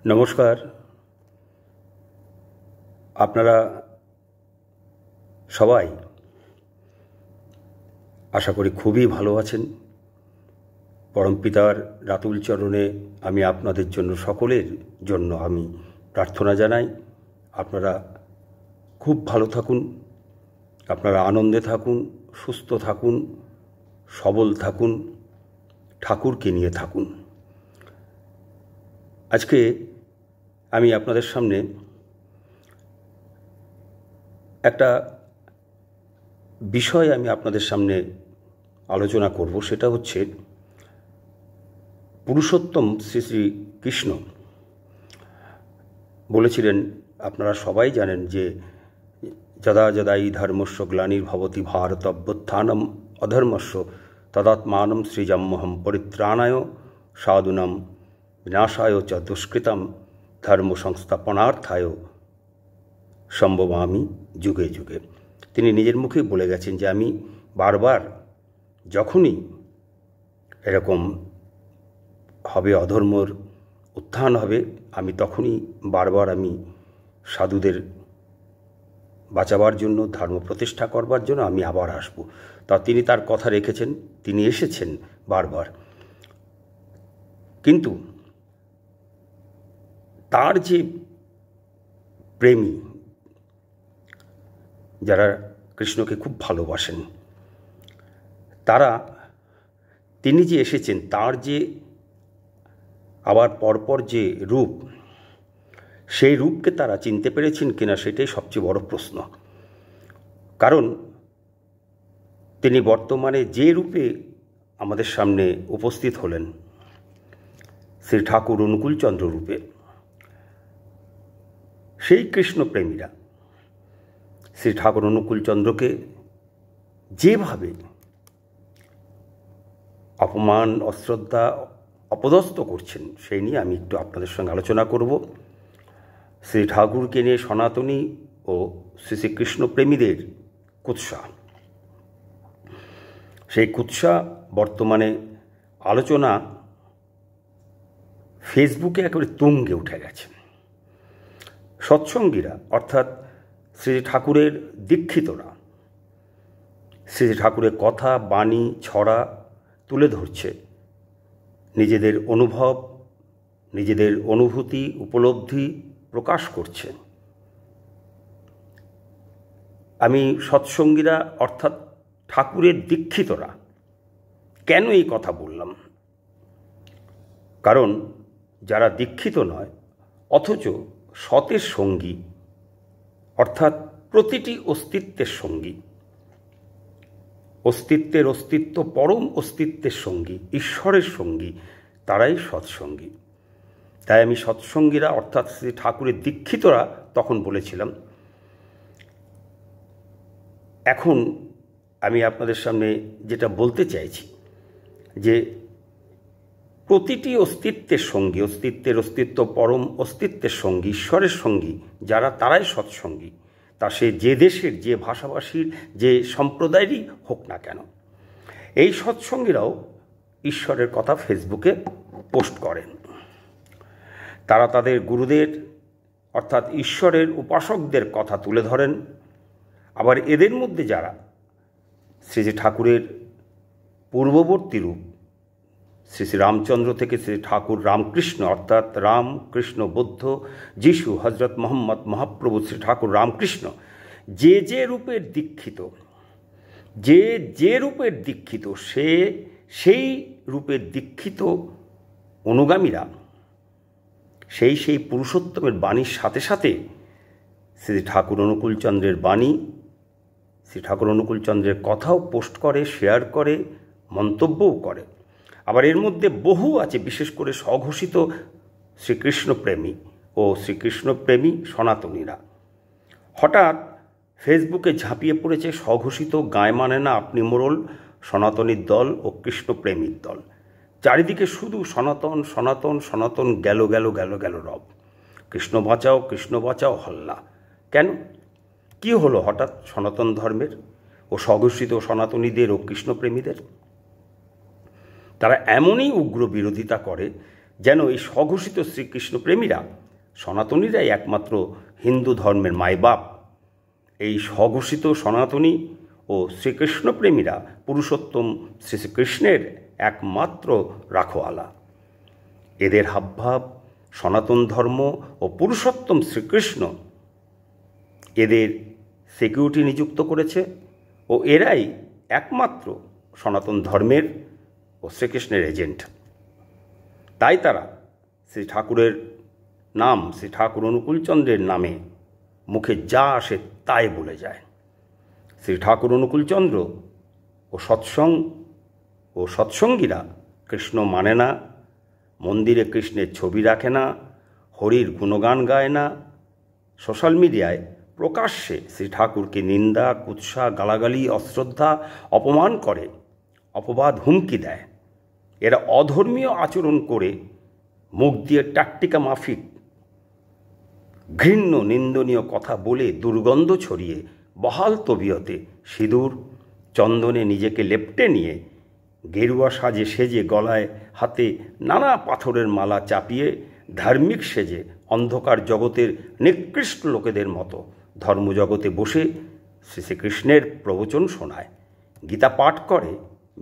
নমস্কার। আপনারা সবাই আশা করি খুবই ভালো আছেন। পরমপিতার রাতুল চরণে আমি আপনাদের জন্য, সকলের জন্য আমি প্রার্থনা জানাই আপনারা খুব ভালো থাকুন, আপনারা আনন্দে থাকুন, সুস্থ থাকুন, সবল থাকুন, ঠাকুরকে নিয়ে থাকুন। আজকে আমি আপনাদের সামনে একটা বিষয় আপনাদের সামনে আলোচনা করব। সেটা হচ্ছে পুরুষোত্তম শ্রী শ্রী কৃষ্ণ বলেছিলেন, আপনারা সবাই জানেন যে যদা যদাই ধর্মস্য গ্লানির্ভবতি ভারত অভ্যুত্থানম অধর্মস্য তদাত্মানম সৃজাম্যহম পরিত্রাণায় সাধুনাম বিনাশায় চ দুষ্কৃতম ধর্ম সংস্থাপনার্থায় সম্ভবামি যুগে যুগে। তিনি নিজের মুখেই বলে গেছেন যে আমি বারবার যখনই এরকম হবে, অধর্মর উত্থান হবে, আমি তখনই বারবার আমি সাধুদের বাঁচাবার জন্য, ধর্ম প্রতিষ্ঠা করবার জন্য আমি আবার আসব। তা তিনি তার কথা রেখেছেন, তিনি এসেছেন বারবার। কিন্তু তার যে প্রেমী, যারা কৃষ্ণকে খুব ভালোবাসেন, তিনি যে এসেছেন, তার যে আবার পরপর যে রূপ, সেই রূপকে তারা চিনতে পেরেছেন কিনা সেটাই সবচেয়ে বড় প্রশ্ন। কারণ তিনি বর্তমানে যে রূপে আমাদের সামনে উপস্থিত হলেন, শ্রী ঠাকুর অনুকূলচন্দ্র রূপে, সেই কৃষ্ণপ্রেমীরা শ্রী ঠাকুর অনুকূলচন্দ্রকে যেভাবে অপমান, অশ্রদ্ধা, অপদস্থ করছেন, সেই নিয়ে আমি একটু আপনাদের সঙ্গে আলোচনা করব। শ্রী ঠাকুরকে নিয়ে সনাতনী ও শ্রী শ্রীকৃষ্ণ প্রেমীদের কুৎসা, সেই কুৎসা বর্তমানে আলোচনা ফেসবুকে একেবারে তুঙ্গে উঠে গেছে। সৎসঙ্গীরা, অর্থাৎ শ্রী ঠাকুরের দীক্ষিতরা, শ্রী ঠাকুরের কথা, বাণী, ছড়া তুলে ধরছে, নিজেদের অনুভব, নিজেদের অনুভূতি, উপলব্ধি প্রকাশ করছে। আমি সৎসঙ্গীরা অর্থাৎ ঠাকুরের দীক্ষিতরা কেন এই কথা বললাম? কারণ যারা দীক্ষিত নয় অথচ সতের সঙ্গী, অর্থাৎ প্রতিটি অস্তিত্বের সঙ্গী, অস্তিত্বের অস্তিত্ব, পরম অস্তিত্বের সঙ্গী, ঈশ্বরের সঙ্গী, তারাই সৎসঙ্গী। তাই আমি সৎসঙ্গীরা অর্থাৎ শ্রী ঠাকুরের দীক্ষিতরা তখন বলেছিলাম। এখন আমি আপনাদের সামনে যেটা বলতে চাইছি যে প্রতিটি অস্তিত্বের সঙ্গী, অস্তিত্বের অস্তিত্ব, পরম অস্তিত্বের সঙ্গী, ঈশ্বরের সঙ্গী যারা, তারাই সৎসঙ্গী। তা সে যে দেশের, যে ভাষাভাষীর, যে সম্প্রদায়েরই হোক না কেন, এই সৎসঙ্গীরাও ঈশ্বরের কথা ফেসবুকে পোস্ট করেন। তারা তাদের গুরুদের অর্থাৎ ঈশ্বরের উপাসকদের কথা তুলে ধরেন। আবার এদের মধ্যে যারা শ্রী শ্রী ঠাকুরের পূর্ববর্তী রূপ, শ্রী শ্রী রামচন্দ্র থেকে শ্রী ঠাকুর রামকৃষ্ণ, অর্থাৎ রাম, কৃষ্ণ, বুদ্ধ, যিশু, হজরত মোহাম্মদ, মহাপ্রভু শ্রী ঠাকুর রামকৃষ্ণ, যে যে রূপের দীক্ষিত, যে রূপের দীক্ষিত, সেই রূপের দীক্ষিত অনুগামীরা সেই পুরুষোত্তমের বাণীর সাথে সাথে শ্রী ঠাকুর অনুকূলচন্দ্রের বাণী, শ্রী ঠাকুর অনুকূলচন্দ্রের কথাও পোস্ট করে, শেয়ার করে, মন্তব্যও করে। আবার এর মধ্যে বহু আছে, বিশেষ করে স্বঘোষিত শ্রীকৃষ্ণপ্রেমী ও শ্রীকৃষ্ণপ্রেমী সনাতনীরা। হঠাৎ ফেসবুকে ঝাঁপিয়ে পড়েছে স্বঘোষিত গায়ে মানে না আপনি মোড়ল সনাতনীর দল ও কৃষ্ণপ্রেমীর দল। চারিদিকে শুধু সনাতন সনাতন সনাতন, গেল গেল গেল গেল রব, কৃষ্ণ বাঁচাও হল্লা। কেন, কি হলো হঠাৎ সনাতন ধর্মের ও স্বঘোষিত সনাতনীদের ও কৃষ্ণপ্রেমীদের? তারা এমনই উগ্র বিরোধিতা করে যেন এই স্বঘোষিত শ্রীকৃষ্ণ প্রেমীরা, সনাতনীরাই একমাত্র হিন্দু ধর্মের মাইবাপ। এই স্বঘোষিত সনাতনী ও শ্রীকৃষ্ণ প্রেমীরা পুরুষোত্তম শ্রীকৃষ্ণের একমাত্র রাখোয়ালা। এদের হাবভাব সনাতন ধর্ম ও পুরুষোত্তম শ্রীকৃষ্ণ এদের সিকিউরিটি নিযুক্ত করেছে ও এরাই একমাত্র সনাতন ধর্মের ও শ্রীকৃষ্ণের এজেন্ট। তাই তারা শ্রী ঠাকুরের নাম, শ্রী ঠাকুর অনুকূলচন্দ্রের নামে মুখে যা আসে তাই বলে যায়। শ্রী ঠাকুর অনুকূলচন্দ্র ও সৎসঙ্গীরা কৃষ্ণ মানে না, মন্দিরে কৃষ্ণের ছবি রাখে না, হরির গুণগান গায় না, সোশ্যাল মিডিয়ায় প্রকাশ্যে শ্রী ঠাকুরকে নিন্দা, কুৎসা, গালাগালি, অশ্রদ্ধা, অপমান করে, অপবাদ, হুমকি দেয়। এরা অধর্মীয় আচরণ করে মুখ দিয়ে টাট্টিকা মাফিক ঘৃণ্য নিন্দনীয় কথা বলে দুর্গন্ধ ছড়িয়ে বহাল তবিয়তে সিঁদুর চন্দনে নিজেকে লেপ্টে নিয়ে গেরুয়া সাজে সেজে গলায় হাতে নানা পাথরের মালা চাপিয়ে ধার্মিক সেজে অন্ধকার জগতের নিকৃষ্ট লোকেদের মতো ধর্মজগতে বসে শ্রীকৃষ্ণের প্রবচন শোনায়, গীতা পাঠ করে,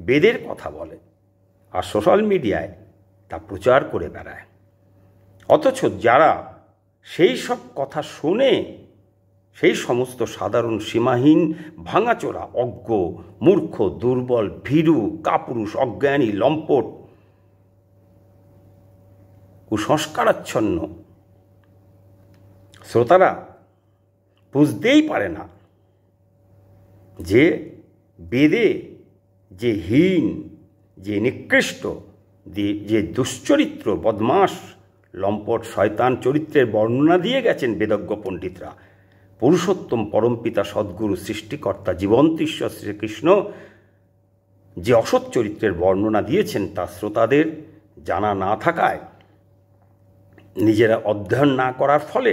বেদের কথা বলে আর সোশ্যাল মিডিয়ায় তা প্রচার করে বেড়ায়। অথচ যারা সেই সব কথা শুনে সেই সমস্ত সাধারণ সীমাহীন ভাঙাচোরা অজ্ঞ, মূর্খ, দুর্বল, ভীরু, কাপুরুষ, অজ্ঞানী, লম্পট, কুসংস্কারাচ্ছন্ন শ্রোতারা বুঝতেই পারে না যে বেদে যে হীন, যে নিকৃষ্ট, যে দুশ্চরিত্র, বদমাস, লম্পট, শয়তান চরিত্রের বর্ণনা দিয়ে গেছেন বেদজ্ঞ পণ্ডিতরা, পুরুষোত্তম পরমপিতা সদ্গুরু সৃষ্টিকর্তা জীবন্ত ঈশ্বর শ্রীকৃষ্ণ যে অসৎ চরিত্রের বর্ণনা দিয়েছেন তা শ্রোতাদের জানা না থাকায়, নিজেরা অধ্যয়ন না করার ফলে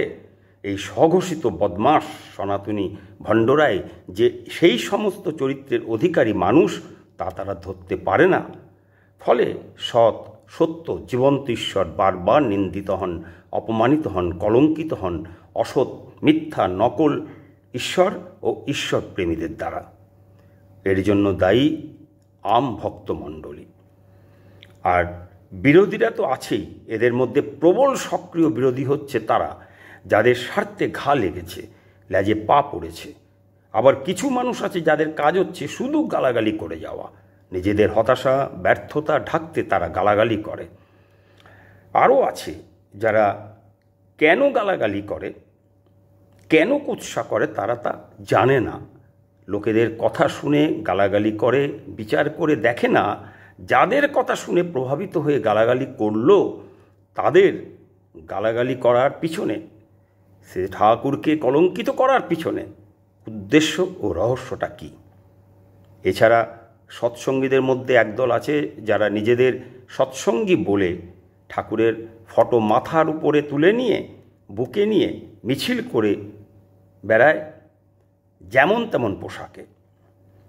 এই স্বঘোষিত বদমাস সনাতনী ভণ্ডরাই যে সেই সমস্ত চরিত্রের অধিকারী মানুষ তা তারা ধরতে পারে না। ফলে সৎ, সত্য, জীবন্ত ঈশ্বর বারবার নিন্দিত হন, অপমানিত হন, কলঙ্কিত হন অসৎ, মিথ্যা, নকল ঈশ্বর ও ঈশ্বর প্রেমীদের দ্বারা। এর জন্য দায়ী আম ভক্তমণ্ডলী। আর বিরোধীরা তো আছেই, এদের মধ্যে প্রবল সক্রিয় বিরোধী হচ্ছে তারা যাদের স্বার্থে ঘা লেগেছে, লেজে পা পড়েছে। আবার কিছু মানুষ আছে যাদের কাজ হচ্ছে শুধু গালাগালি করে যাওয়া, নিজেদের হতাশা, ব্যর্থতা ঢাকতে তারা গালাগালি করে। আরও আছে যারা কেন গালাগালি করে, কেন কুৎসা করে তারা তা জানে না। লোকেদের কথা শুনে গালাগালি করে, বিচার করে দেখে না যাদের কথা শুনে প্রভাবিত হয়ে গালাগালি করলো তাদের গালাগালি করার পিছনে, সে ঠাকুরকে কলঙ্কিত করার পিছনে উদ্দেশ্য ও রহস্যটা কী। এছাড়া সৎসঙ্গীদের মধ্যে একদল আছে যারা নিজেদের সৎসঙ্গী বলে ঠাকুরের ফটো মাথার উপরে তুলে নিয়ে বুকে নিয়ে মিছিল করে বেড়ায় যেমন তেমন পোশাকে।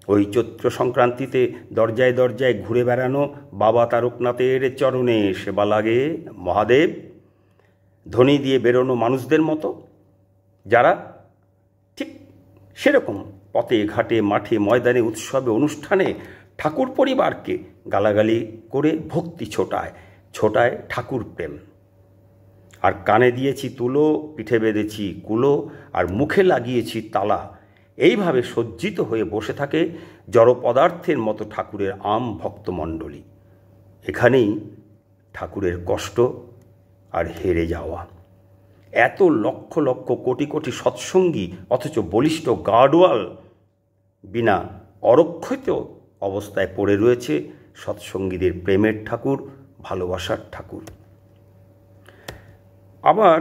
ওই চৈত্র সংক্রান্তিতে দরজায় দরজায় ঘুরে বেড়ানো বাবা তারকনাথের চরণে সেবা লাগে মহাদেব ধ্বনি দিয়ে বেরোনো মানুষদের মতো, যারা ঠিক সেরকম পথে ঘাটে মাঠে ময়দানে উৎসবে অনুষ্ঠানে ঠাকুর পরিবারকে গালাগালি করে ভক্তি ছোটায় ঠাকুর প্রেম। আর কানে দিয়েছি তুলো, পিঠে বেঁধেছি কুলো, আর মুখে লাগিয়েছি তালা, এইভাবে সজ্জিত হয়ে বসে থাকে জড় পদার্থের মতো ঠাকুরের আম ভক্তমণ্ডলী। এখানেই ঠাকুরের কষ্ট আর হেরে যাওয়া। এত লক্ষ লক্ষ কোটি কোটি সৎসঙ্গী অথচ বলিষ্ঠ গার্ডওয়াল বিনা অরক্ষিত অবস্থায় পড়ে রয়েছে সৎসঙ্গীদের প্রেমের ঠাকুর, ভালোবাসার ঠাকুর। আবার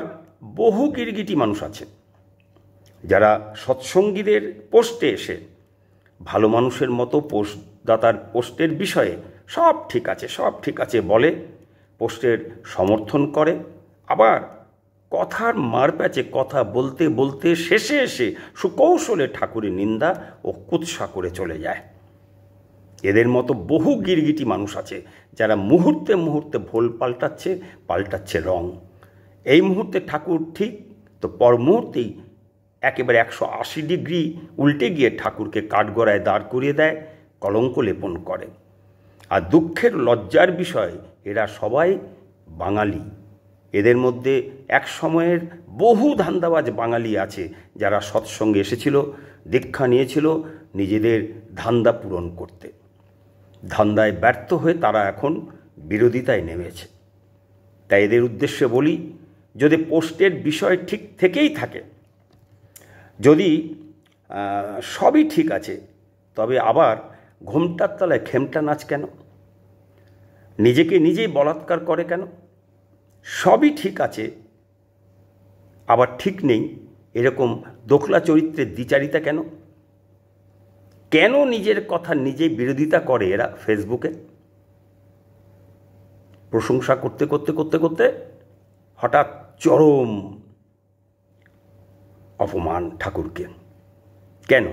বহু গিরগিটি মানুষ আছে যারা সৎসঙ্গীদের পোস্টে এসে ভালো মানুষের মতো পোস্টদাতার পোস্টের বিষয়ে সব ঠিক আছে বলে, পোস্টের সমর্থন করে, আবার কথার মারপ্যাচে কথা বলতে বলতে শেষে এসে সুকৌশলে ঠাকুরের নিন্দা ও কুৎসা করে চলে যায়। এদের মতো বহু গিরগিটি মানুষ আছে যারা মুহূর্তে মুহূর্তে ভোল পাল্টাচ্ছে রং। এই মুহূর্তে ঠাকুর ঠিক, তো পর মুহূর্তেই একেবারে 180 ডিগ্রি উল্টে গিয়ে ঠাকুরকে কাঠগড়ায় দাঁড় করিয়ে দেয়, কলঙ্ক লেপন করে। আর দুঃখের লজ্জার বিষয়, এরা সবাই বাঙালি। এদের মধ্যে এক সময়ের বহু ধান্দাবাজ বাঙালি আছে যারা সৎসঙ্গে এসেছিল, দীক্ষা নিয়েছিল নিজেদের ধান্দা পূরণ করতে। ধান্দায় ব্যর্থ হয়ে তারা এখন বিরোধিতায় নেমেছে। তাই এদের উদ্দেশ্যে বলি, যদি পোস্টের বিষয় ঠিক থেকেই থাকে, যদি সবই ঠিক আছে, তবে আবার ঘোমটার তলায় খেমটা নাচ কেন? নিজেকে নিজেই বলাৎকার করে কেন? সবই ঠিক আছে আবার ঠিক নেই, এরকম দোখলা চরিত্রের দ্বিচারিতা কেন? কেন নিজের কথা নিজেই বিরোধিতা করে এরা ফেসবুকে? প্রশংসা করতে করতে করতে করতে হঠাৎ চরম অপমান ঠাকুরকে। কেন?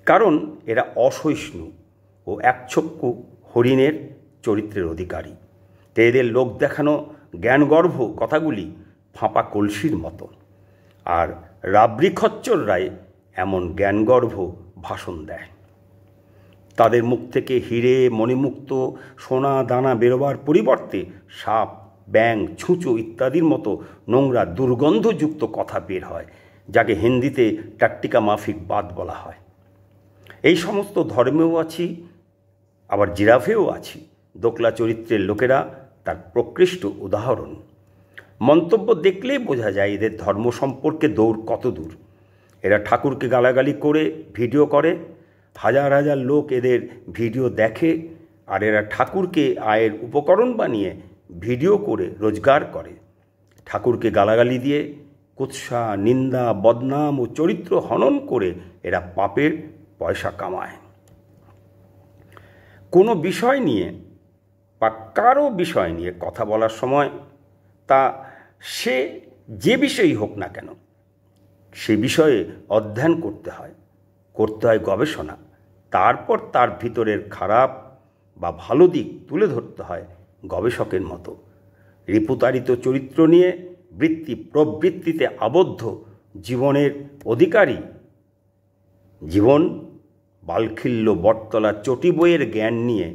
কারণ এরা অসহিষ্ণু ও একচক্ষু হরিণের চরিত্রের অধিকারী। তো এদের লোক দেখানো জ্ঞানগর্ভ কথাগুলি ফাঁপা কলসির মতো, আর রাবড়ি খচ্চররাই এমন জ্ঞানগর্ভ ভাষণ দেয়। তাদের মুখ থেকে হিরে মণিমুক্ত সোনা দানা বেরোবার পরিবর্তে সাপ, ব্যাং, ছুঁচো ইত্যাদির মতো নোংরা দুর্গন্ধযুক্ত কথা বের হয়, যাকে হিন্দিতে টাট্টিকা মাফিক বাদ বলা হয়। এই সমস্ত ধর্মেও আছি, আবার জিরাফেও আছি। দোকলা চরিত্রের লোকেরা তার প্রকৃষ্ট উদাহরণ। মন্তব্য দেখলেই বোঝা যায় এদের ধর্ম সম্পর্কে দৌড় কত দূর। এরা ঠাকুরকে গালাগালি করে ভিডিও করে, হাজার হাজার লোক এদের ভিডিও দেখে, আর এরা ঠাকুরকে আয়ের উপকরণ বানিয়ে ভিডিও করে রোজগার করে। ঠাকুরকে গালাগালি দিয়ে কুৎসা, নিন্দা, বদনাম ও চরিত্র হনন করে এরা পাপের পয়সা কামায়। কোনো বিষয় নিয়ে বা কারো বিষয় নিয়ে কথা বলার সময় তা সে যে বিষয়ই হোক না কেন, সে বিষয়ে অধ্যয়ন করতে হয় গবেষণা। তারপর তার ভিতরের খারাপ বা ভালো দিক তুলে ধরতে হয় গবেষকের মতো। রিপুতারিত চরিত্র নিয়ে প্রবৃত্তিতে আবদ্ধ জীবনের অধিকারী জীবন বালখিল্য বটতলা চটি বইয়ের জ্ঞান নিয়ে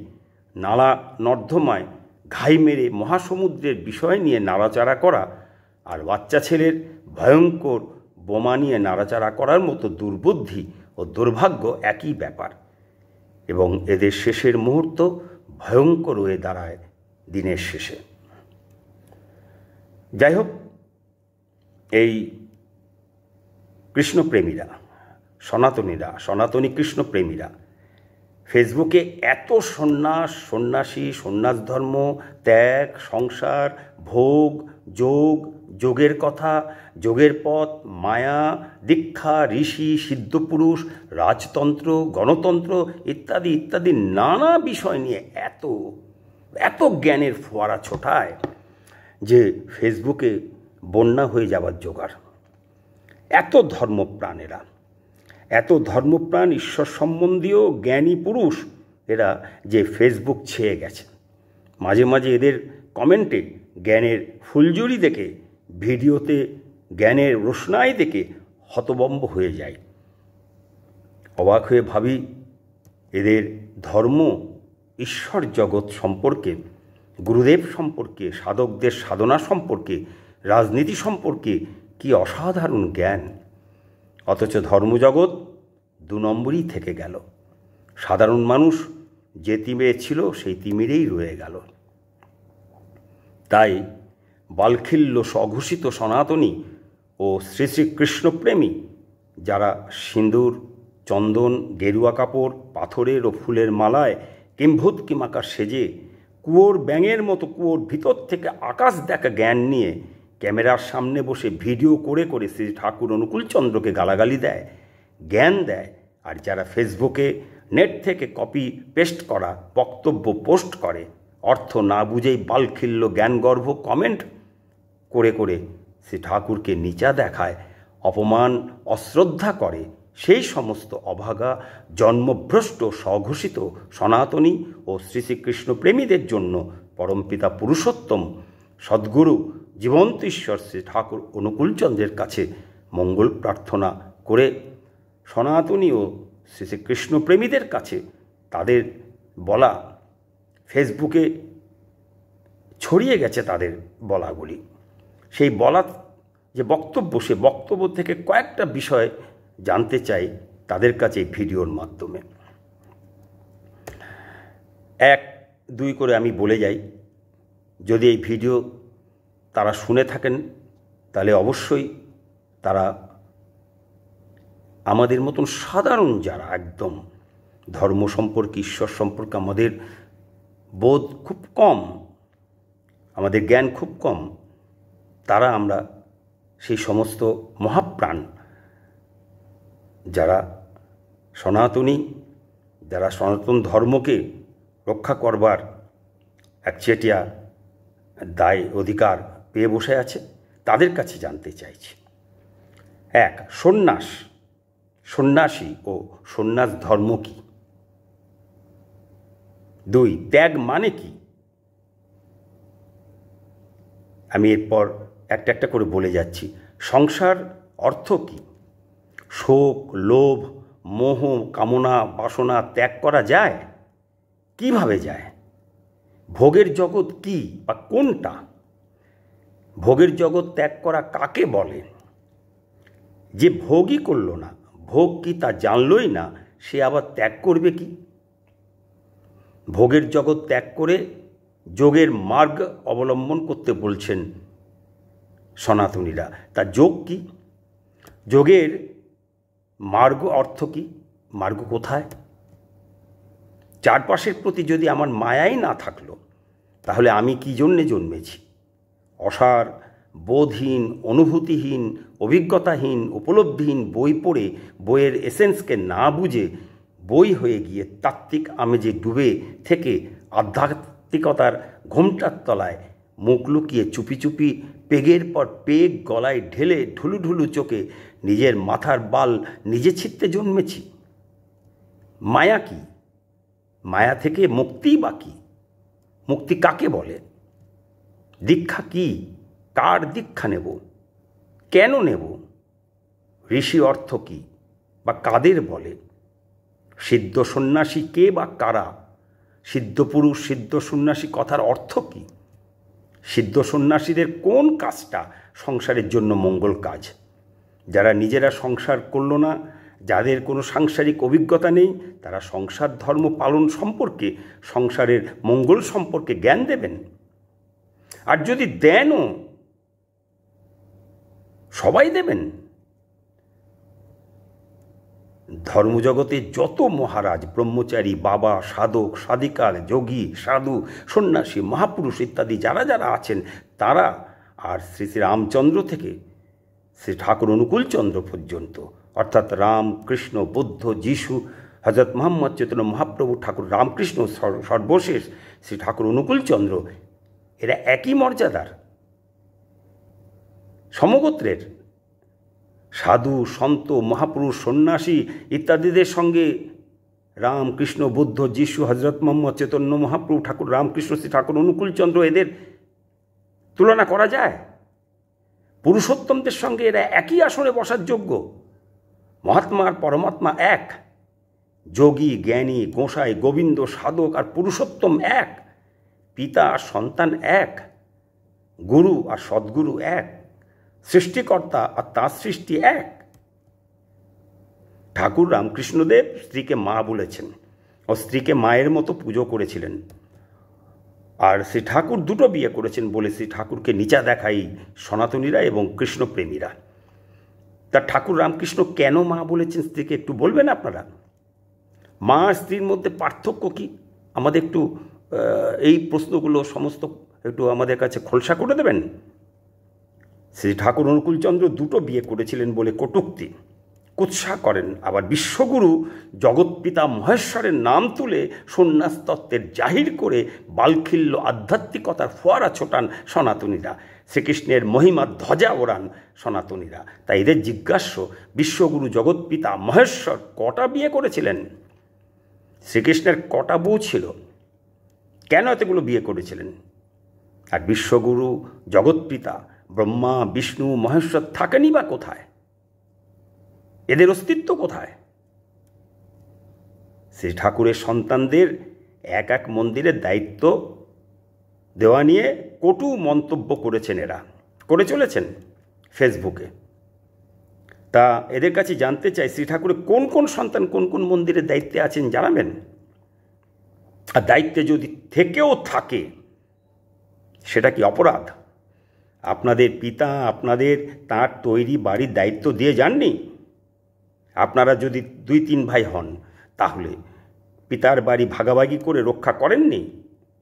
নালা নর্দমায় ঘাই মেরে মহাসমুদ্রের বিষয় নিয়ে নাড়াচাড়া করা আর বাচ্চা ছেলের ভয়ঙ্কর বোমা নিয়ে নাড়াচাড়া করার মতো দুর্বুদ্ধি ও দুর্ভাগ্য একই ব্যাপার, এবং এদের শেষের মুহূর্ত ভয়ঙ্কর হয়ে দাঁড়ায় দিনের শেষে। যাই হোক, এই কৃষ্ণপ্রেমীরা, সনাতনী কৃষ্ণপ্রেমীরা ফেসবুকে এত সন্ন্যাসী, সন্ন্যাস ধর্ম, ত্যাগ, সংসার, ভোগ, যোগের কথা, যোগের পথ, মায়া, দীক্ষা, ঋষি, সিদ্ধপুরুষ, রাজতন্ত্র, গণতন্ত্র ইত্যাদি ইত্যাদি নানা বিষয় নিয়ে এত জ্ঞানের ফোয়ারা ছোটায় যে ফেসবুকে বন্যা হয়ে যাওয়ার জোগাড়। এত ধর্মপ্রাণ ঈশ্বর সম্বন্ধীয় জ্ঞানী পুরুষ এরা যে ফেসবুক ছেয়ে গেছে। মাঝে মাঝে এদের কমেন্টে জ্ঞানের ফুলঝুরি দেখে, ভিডিওতে জ্ঞানের রোশনাই দেখে হতবম্ব হয়ে যায়। অবাক হয়ে ভাবি, এদের ধর্ম, ঈশ্বর জগৎ সম্পর্কে, গুরুদেব সম্পর্কে, সাধকদের সাধনা সম্পর্কে, রাজনীতি সম্পর্কে কি অসাধারণ জ্ঞান। অথচ ধর্মজগৎ 2 নম্বরই থেকে গেল। সাধারণ মানুষ যে তিমিরে ছিল সেই তিমিরেই রয়ে গেল। তাই বালখিল্য স্বঘোষিত সনাতনী ও শ্রী শ্রীকৃষ্ণপ্রেমী যারা সিঁদুর, চন্দন, গেরুয়া কাপড়, পাথরের ও ফুলের মালায় কিম্ভূত কিমাকার সেজে কুয়োর ব্যাঙের মতো কুয়োর ভিতর থেকে আকাশ দেখা জ্ঞান নিয়ে ক্যামেরার সামনে বসে ভিডিও করে করে শ্রী ঠাকুর অনুকূলচন্দ্রকে গালাগালি দেয়, জ্ঞান দেয়, আর যারা ফেসবুকে নেট থেকে কপি পেস্ট করা বক্তব্য পোস্ট করে, অর্থ না বুঝেই বালখিল্য জ্ঞানগর্ভ কমেন্ট করে করে শ্রী ঠাকুরকে নিচা দেখায়, অপমান অশ্রদ্ধা করে, সেই সমস্ত অভাগা জন্মভ্রষ্ট স্বঘোষিত সনাতনী ও শ্রী শ্রীকৃষ্ণ প্রেমীদের জন্য পরমপিতা পুরুষোত্তম সদ্গুরু জীবন্ত ঈশ্বর শ্রী ঠাকুর অনুকূলচন্দ্রের কাছে মঙ্গল প্রার্থনা করে সনাতনী ও শ্রী শ্রীকৃষ্ণ প্রেমীদের কাছে তাদের বলা ফেসবুকে ছড়িয়ে গেছে তাদের বলাগুলি। সেই বলা যে বক্তব্য, সে বক্তব্য থেকে কয়েকটা বিষয় জানতে চাই তাদের কাছে এই ভিডিওর মাধ্যমে। 1, 2 করে আমি বলে যাই। যদি এই ভিডিও তারা শুনে থাকেন তাহলে অবশ্যই তারা আমাদের মতন সাধারণ যারা একদম ধর্ম সম্পর্কে, ঈশ্বর সম্পর্কে আমাদের বোধ খুব কম, আমাদের জ্ঞান খুব কম, তারা আমরা সেই সমস্ত মহাপ্রাণ যারা সনাতনী, যারা সনাতন ধর্মকে রক্ষা করবার একচেটিয়া দায় অধিকার পেয়ে বসে আছে, তাদের কাছে জানতে চাইছি। 1, সন্ন্যাসী ও সন্ন্যাস ধর্ম কি? 2, ত্যাগ মানে কি? আমি এরপর একটা একটা করে বলে যাচ্ছি। সংসার অর্থ কি? শোক, লোভ, মোহ, কামনা, বাসনা ত্যাগ করা যায়? কিভাবে যায়? ভোগের জগৎ কি বা কোনটা? ভোগের জগৎ ত্যাগ করা কাকে বলে? যে ভোগই করল না, ভোগ কি তা জানলই না, সে আবার ত্যাগ করবে কি? ভোগের জগৎ ত্যাগ করে যোগের মার্গ অবলম্বন করতে বলছেন সনাতনীরা। তা যোগ কি? যোগের মার্গ অর্থ কি? মার্গ কোথায়? চারপাশের প্রতি যদি আমার মায়াই না থাকলো তাহলে আমি কি জন্যে জন্মেছি? অসার, বোধহীন, অনুভূতিহীন, অভিজ্ঞতাহীন, উপলব্ধিহীন বই পড়ে বইয়ের এসেন্সকে না বুঝে বই হয়ে গিয়ে তাত্ত্বিক আমেজে ডুবে থেকে আধ্যাত্মিকতার ঘোমটার তলায় মুখ লুকিয়ে চুপি চুপি পেগের পর পেগ গলায় ঢেলে ঢুলু ঢুলু চোখে নিজের মাথার বাল নিজে ছিঁড়তে জন্মেছি। মায়া কি? মায়া থেকে মুক্তি বা কি? মুক্তি কাকে বলে? দীক্ষা কি? কার দীক্ষা নেব? কেন নেব? ঋষি অর্থ কি বা কাদের বলে? সিদ্ধ সন্ন্যাসী কে বা কারা? সিদ্ধ পুরুষ, সিদ্ধ সন্ন্যাসী কথার অর্থ কি? সিদ্ধ সন্ন্যাসীদের কোন কাজটা সংসারের জন্য মঙ্গল কাজ? যারা নিজেরা সংসার করল না, যাদের কোনো সাংসারিক অভিজ্ঞতা নেই, তারা সংসার ধর্ম পালন সম্পর্কে, সংসারের মঙ্গল সম্পর্কে জ্ঞান দেবেন? আর যদি দেনও, সবাই দেবেন? ধর্মজগতে যত মহারাজ, ব্রহ্মচারী, বাবা, সাধক, সাধিকা, যোগী, সাধু, সন্ন্যাসী, মহাপুরুষ ইত্যাদি যারা যারা আছেন তারা, আর শ্রী শ্রী রামচন্দ্র থেকে শ্রী ঠাকুর অনুকূলচন্দ্র পর্যন্ত, অর্থাৎ রাম, কৃষ্ণ, বুদ্ধ, যিশু, হজরত মোহাম্মদ চৈতন্য মহাপ্রভু, ঠাকুর রামকৃষ্ণ, সর্বশেষ শ্রী ঠাকুর অনুকূলচন্দ্র, এরা একই মর্যাদার, সমগোত্রের। সাধু, সন্ত, মহাপুরুষ, সন্ন্যাসী ইত্যাদিদের সঙ্গে রাম, কৃষ্ণ, বুদ্ধ, যিশু, হজরত মোহাম্মদ চৈতন্য মহাপ্রভু, ঠাকুর রামকৃষ্ণ, শ্রী ঠাকুর অনুকূলচন্দ্র, এদের তুলনা করা যায়? পুরুষোত্তমদের সঙ্গে এরা একই আসনে বসার যোগ্য। মহাত্মা আর পরমাত্মা এক, যোগী, জ্ঞানী, গোসাই, গোবিন্দ, সাধক আর পুরুষোত্তম এক, পিতা আর সন্তান এক, গুরু আর সদ্গুরু এক, সৃষ্টিকর্তা আর তাঁর সৃষ্টি এক। ঠাকুর রামকৃষ্ণদেব স্ত্রীকে মা বলেছেন ও স্ত্রীকে মায়ের মতো পুজো করেছিলেন। আর শ্রী ঠাকুর 2টো বিয়ে করেছেন বলে শ্রী ঠাকুরকে নিচা দেখাই সনাতনীরা এবং কৃষ্ণপ্রেমীরা। তা ঠাকুর রামকৃষ্ণ কেন মা বলেছেন স্ত্রীকে একটু বলবেন আপনারা? মা আর স্ত্রীর মধ্যে পার্থক্য কি? আমাদের একটু এই প্রশ্নগুলো সমস্ত একটু আমাদের কাছে খোলসা করে দেবেন। শ্রী ঠাকুর অনুকূলচন্দ্র 2টো বিয়ে করেছিলেন বলে কটূক্তি, কুৎসা করেন, আবার বিশ্বগুরু জগৎপিতা মহেশ্বরের নাম তুলে সন্ন্যাস তত্ত্বের জাহির করে বালখিল্য আধ্যাত্মিকতার ফোয়ারা ছোটান সনাতনীরা, শ্রীকৃষ্ণের মহিমা ধ্বজা ওড়ান সনাতনীরা। তাই এদের জিজ্ঞাস্য, বিশ্বগুরু জগৎপিতা মহেশ্বর কটা বিয়ে করেছিলেন? শ্রীকৃষ্ণের কটা বউ ছিল? কেন এতগুলো বিয়ে করেছিলেন? আর বিশ্বগুরু জগৎপিতা ব্রহ্মা বিষ্ণু মহেশ্বর থাকেনই বা কোথায়? এদের অস্তিত্ব কোথায়? শ্রী ঠাকুরের সন্তানদের এক এক মন্দিরের দায়িত্ব দেওয়া নিয়ে কটু মন্তব্য করেছেন, এরা করে চলেছেন ফেসবুকে। তা এদের কাছে জানতে চাই, শ্রী ঠাকুরের কোন কোন সন্তান কোন কোন মন্দিরের দায়িত্বে আছেন জানাবেন? আর দায়িত্বে যদি থেকেও থাকে, সেটা কি অপরাধ? আপনাদের পিতা আপনাদের তার তৈরি বাড়ির দায়িত্ব দিয়ে যাননি? আপনারা যদি 2-3 ভাই হন, তাহলে পিতার বাড়ি ভাগাভাগি করে রক্ষা করেননি?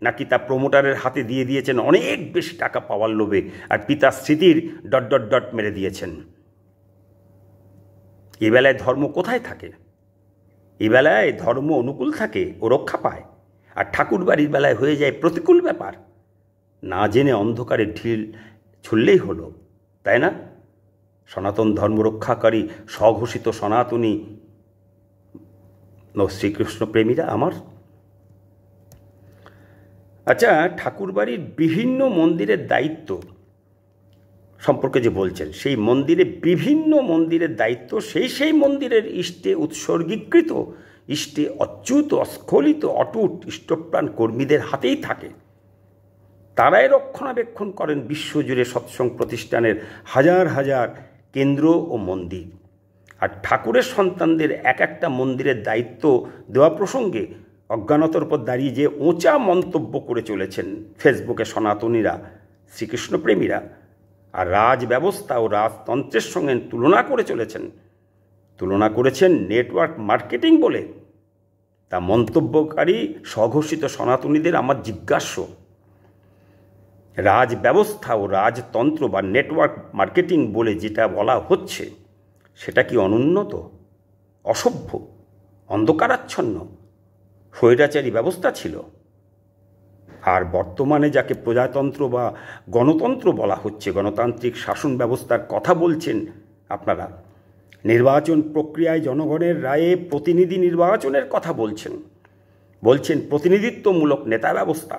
নাকি তা প্রমোটারের হাতে দিয়ে দিয়েছেন অনেক বেশি টাকা পাওয়ার লোভে, আর পিতার স্মৃতির ... মেরে দিয়েছেন? এ বেলায় ধর্ম কোথায় থাকে? এ বেলায় ধর্ম অনুকূল থাকে ও রক্ষা পায়, আর ঠাকুর বাড়ির বেলায় হয়ে যায় প্রতিকূল ব্যাপার। না জেনে অন্ধকারে ঢিল ছুড়লেই হলো, তাই না? সনাতন ধর্ম রক্ষাকারী স্বঘোষিত সনাতনী শ্রীকৃষ্ণ প্রেমীরা আমার। আচ্ছা, ঠাকুর বাড়ির বিভিন্ন মন্দিরের দায়িত্ব সম্পর্কে যে বলছেন, সেই মন্দিরে বিভিন্ন মন্দিরের দায়িত্ব সেই মন্দিরের ইষ্টে উৎসর্গীকৃত, ইষ্টে অচ্যুত অস্খলিত অটুট ইষ্টপ্রাণ কর্মীদের হাতেই থাকে। তারাই রক্ষণাবেক্ষণ করেন বিশ্বজুড়ে সৎসঙ্গ প্রতিষ্ঠানের হাজার হাজার কেন্দ্র ও মন্দির। আর ঠাকুরের সন্তানদের এক একটা মন্দিরের দায়িত্ব দেওয়া প্রসঙ্গে অজ্ঞানতার উপর দাঁড়িয়ে যে ওঁচা মন্তব্য করে চলেছেন ফেসবুকে সনাতনীরা, শ্রীকৃষ্ণপ্রেমীরা, আর রাজ ব্যবস্থা ও রাজতন্ত্রের সঙ্গে তুলনা করেছেন নেটওয়ার্ক মার্কেটিং বলে, তা মন্তব্যকারী স্বঘোষিত সনাতনীদের আমার জিজ্ঞাস্য, রাজ ব্যবস্থা ও রাজতন্ত্র বা নেটওয়ার্ক মার্কেটিং বলে যেটা বলা হচ্ছে, সেটা কি অনুন্নত, অসভ্য, অন্ধকারাচ্ছন্ন, স্বৈরাচারী ব্যবস্থা ছিল? আর বর্তমানে যাকে প্রজাতন্ত্র বা গণতন্ত্র বলা হচ্ছে, গণতান্ত্রিক শাসন ব্যবস্থার কথা বলছেন আপনারা, নির্বাচন প্রক্রিয়ায় জনগণের রায়ে প্রতিনিধি নির্বাচনের কথা বলছেন প্রতিনিধিত্বমূলক নেতা ব্যবস্থা,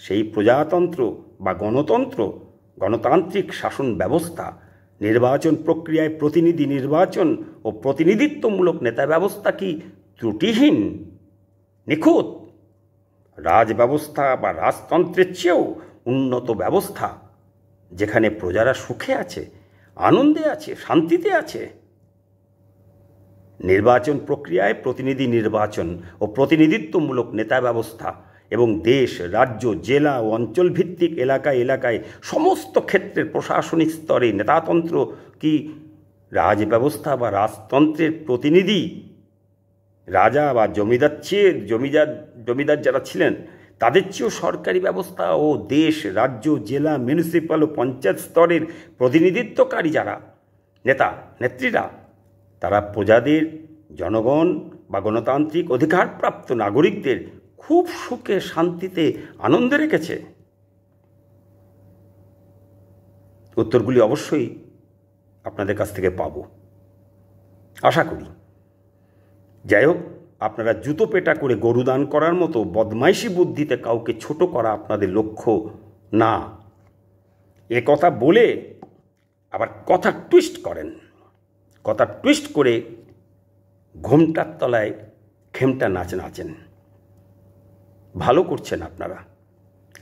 সেই প্রজাতন্ত্র বা গণতন্ত্র গণতান্ত্রিক শাসন ব্যবস্থা, নির্বাচন প্রক্রিয়ায় প্রতিনিধি নির্বাচন ও প্রতিনিধিত্বমূলক নেতা ব্যবস্থা কি ত্রুটিহীন, নিখুঁত? রাজ ব্যবস্থা বা রাজতন্ত্রের চেয়েও উন্নত ব্যবস্থা, যেখানে প্রজারা সুখে আছে, আনন্দে আছে, শান্তিতে আছে। নির্বাচন প্রক্রিয়ায় প্রতিনিধি নির্বাচন ও প্রতিনিধিত্বমূলক নেতা ব্যবস্থা এবং দেশ, রাজ্য, জেলা ও অঞ্চলভিত্তিক এলাকায় সমস্ত ক্ষেত্রের প্রশাসনিক স্তরে নেতাতন্ত্র কি রাজ ব্যবস্থা বা রাজতন্ত্রের প্রতিনিধি? রাজা বা জমিদার যারা ছিলেন, তাদের চেয়েও সরকারি ব্যবস্থা ও দেশ, রাজ্য, জেলা, মিউনিসিপ্যাল ও পঞ্চায়েত স্তরের প্রতিনিধিত্বকারী যারা নেতা নেত্রীরা, তারা প্রজাদের, জনগণ বা গণতান্ত্রিক অধিকারপ্রাপ্ত নাগরিকদের খুব সুখে, শান্তিতে, আনন্দে রেখেছে? উত্তরগুলি অবশ্যই আপনাদের কাছ থেকে পাব, আশা করি। যাই হোক, আপনারা জুতো পেটা করে গরু দান করার মতো বদমাইশি বুদ্ধিতে কাউকে ছোট করা আপনাদের লক্ষ্য না। এ কথা বলে আবার কথা টুইস্ট করেন, কথা টুইস্ট করে ঘোমটার তলায় খেমটা নাচেন। ভালো করছেন আপনারা,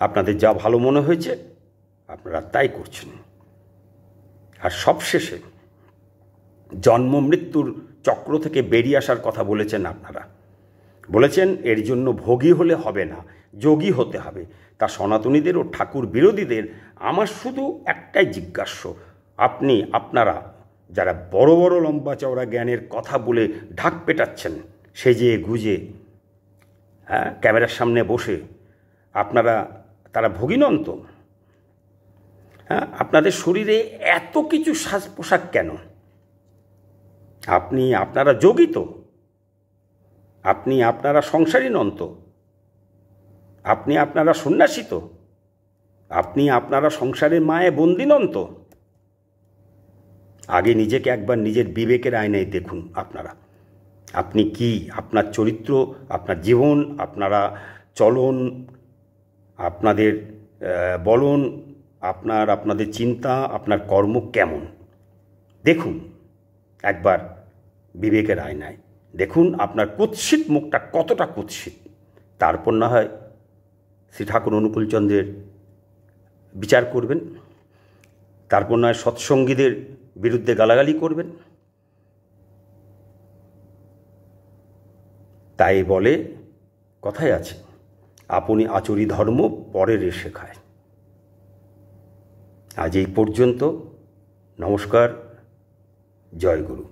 আপনাদের যা ভালো মনে হয়েছে আপনারা তাই করছেন। আর সবশেষে জন্ম মৃত্যুর চক্র থেকে বেরিয়ে আসার কথা বলেছেন আপনারা। বলেছেন এর জন্য ভোগী হলে হবে না, যোগী হতে হবে। তা সনাতনীদের ও ঠাকুর বিরোধীদের আমার শুধু একটাই জিজ্ঞাস্য, আপনারা যারা বড় বড় লম্বা চওড়া জ্ঞানের কথা বলে ঢাক পেটাচ্ছেন, সেজে গুজে, ক্যামেরার সামনে বসে, তারা ভোগী নন তো? আপনাদের শরীরে এত কিছু সাজ পোশাক কেন? আপনারা যোগী তো? আপনারা সংসারী নন তো? আপনারা সন্ন্যাসী তো? আপনারা সংসারের মায়ে বন্দী নন তো? আগে নিজেকে একবার নিজের বিবেকের আয়নায় দেখুন। আপনি কি, আপনার চরিত্র, আপনার জীবন, আপনারা চলন, আপনাদের বলন, আপনাদের চিন্তা, আপনার কর্ম কেমন দেখুন একবার বিবেকের আয়নায়। দেখুন আপনার কুৎসিত মুখটা কতটা কুৎসিত। তারপর না হয় শ্রী ঠাকুর অনুকূলচন্দ্রের বিচার করবেন, তারপর নয় সৎসঙ্গীদের বিরুদ্ধে গালাগালি করবেন। তাই বলে, কথায় আছে, আপনি আচরি ধর্ম পরের শেখায়। আজ এই পর্যন্ত। নমস্কার। জয় গুরু।